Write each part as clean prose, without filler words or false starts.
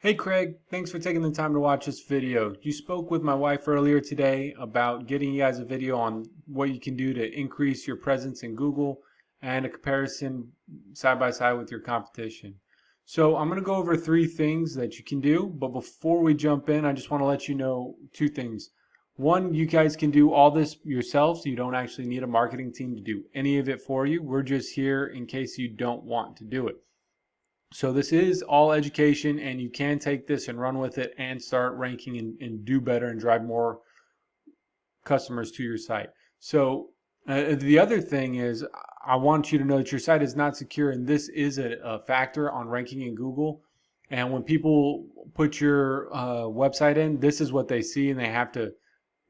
Hey Craig, thanks for taking the time to watch this video. You spoke with my wife earlier today about getting you guys a video on what you can do to increase your presence in Google and a comparison side by side with your competition. So I'm going to go over 3 things that you can do, but before we jump in, I just want to let you know 2 things. One, you guys can do all this yourselves. You don't actually need a marketing team to do any of it for you. We're just here in case you don't want to do it. So this is all education, and you can take this and run with it and start ranking and do better and drive more customers to your site. So the other thing is, I want you to know that your site is not secure, and this is a factor on ranking in Google. And when people put your website in, this is what they see, and they have to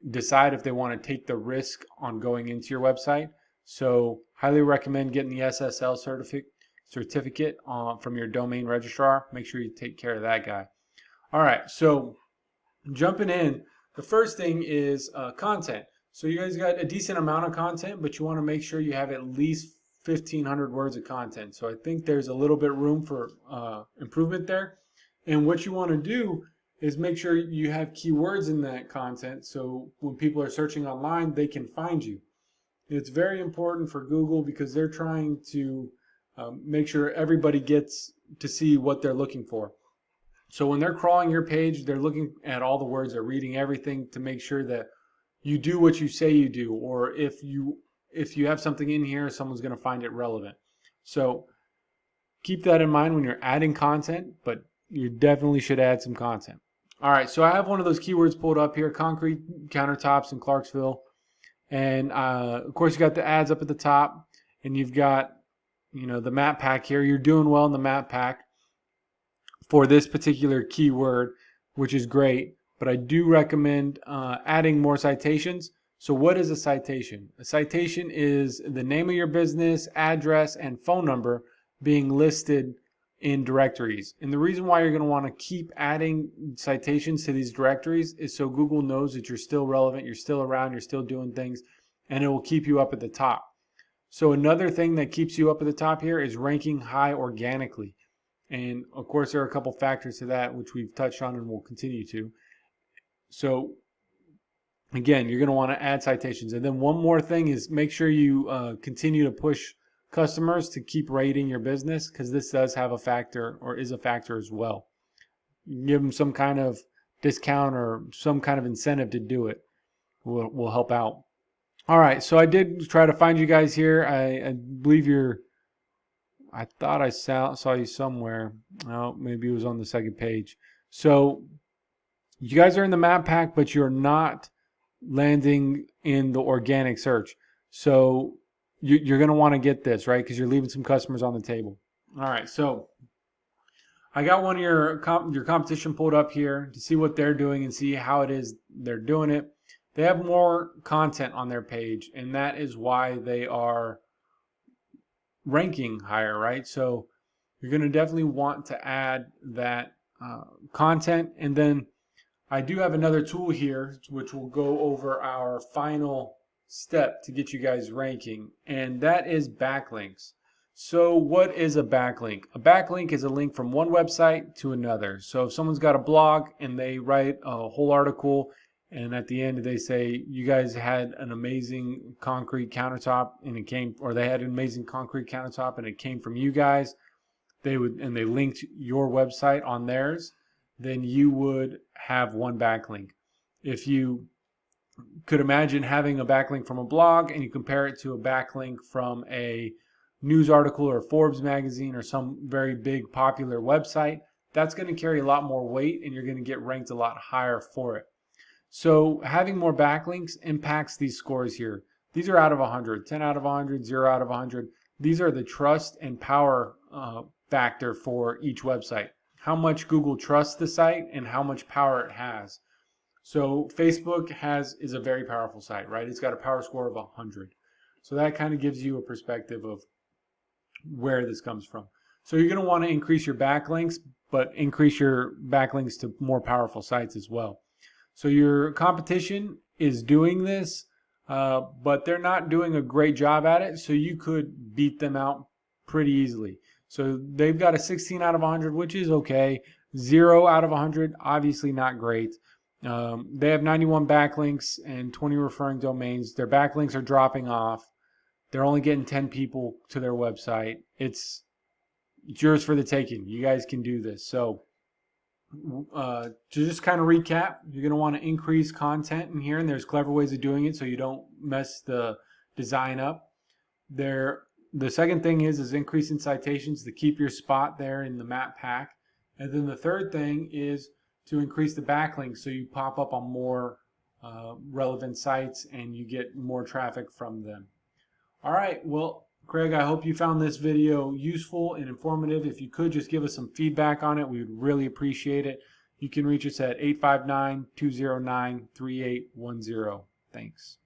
decide if they want to take the risk on going into your website. So highly recommend getting the SSL certificate from your domain registrar. Make sure you take care of that guy. All right, so jumping in, the first thing is content. So you guys got a decent amount of content, but you want to make sure you have at least 1,500 words of content. So I think there's a little bit room for improvement there. And what you want to do is make sure you have keywords in that content, so when people are searching online, they can find you. It's very important for Google because they're trying to make sure everybody gets to see what they're looking for. So when they're crawling your page, they're looking at all the words, they're reading everything to make sure that you do what you say you do, or if you have something in here, someone's going to find it relevant. So keep that in mind when you're adding content, but you definitely should add some content. All right, so I have one of those keywords pulled up here: concrete countertops in Clarksville. And of course, you got the ads up at the top, and you've got the map pack here. You're doing well in the map pack for this particular keyword, which is great, but I do recommend adding more citations. So what is a citation? A citation is the name of your business, address, and phone number being listed in directories. And the reason why you're going to want to keep adding citations to these directories is so Google knows that you're still relevant, you're still around, you're still doing things, and it will keep you up at the top. So another thing that keeps you up at the top here is ranking high organically. And of course, there are a couple factors to that, which we've touched on and will continue to. So again, you're going to want to add citations. And then one more thing is make sure you continue to push customers to keep rating your business, because this does have a factor, or is a factor as well. You can give them some kind of discount or some kind of incentive to do it. Will help out. All right, so I did try to find you guys here. I believe I thought I saw you somewhere. Oh, maybe it was on the second page. So you guys are in the map pack, but you're not landing in the organic search. So you're going to want to get this, right? Because you're leaving some customers on the table. All right, so I got one of your competition pulled up here to see what they're doing and see how it is they're doing it. They have more content on their page, and that is why they are ranking higher, right? So you're going to definitely want to add that content. And then I do have another tool here which will go over our final step to get you guys ranking, and that is backlinks. So what is a backlink? A backlink is a link from one website to another. So if someone's got a blog and they write a whole article, and at the end they say you guys had an amazing concrete countertop and it came, or they had an amazing concrete countertop and it came from you guys, they linked your website on theirs, then you would have one backlink. If you could imagine having a backlink from a blog and you compare it to a backlink from a news article or Forbes magazine or some very big popular website, that's going to carry a lot more weight and you're going to get ranked a lot higher for it. So having more backlinks impacts these scores here. These are out of 100, 10 out of 100, 0 out of 100. These are the trust and power factor for each website. How much Google trusts the site and how much power it has. So Facebook is a very powerful site, right? It's got a power score of 100. So that kind of gives you a perspective of where this comes from. So you're going to want to increase your backlinks, but increase your backlinks to more powerful sites as well. So your competition is doing this, but they're not doing a great job at it, so you could beat them out pretty easily. So they've got a 16 out of 100, which is okay. 0 out of 100, obviously not great. They have 91 backlinks and 20 referring domains. Their backlinks are dropping off. They're only getting 10 people to their website. It's yours for the taking. You guys can do this. So to just kind of recap, you're going to want to increase content in here, and there's clever ways of doing it so you don't mess the design up. The second thing is increasing citations to keep your spot there in the map pack. And then the third thing is to increase the backlinks so you pop up on more relevant sites and you get more traffic from them. All right, well, Craig, I hope you found this video useful and informative. If you could just give us some feedback on it, we would really appreciate it. You can reach us at 859-209-3810. Thanks.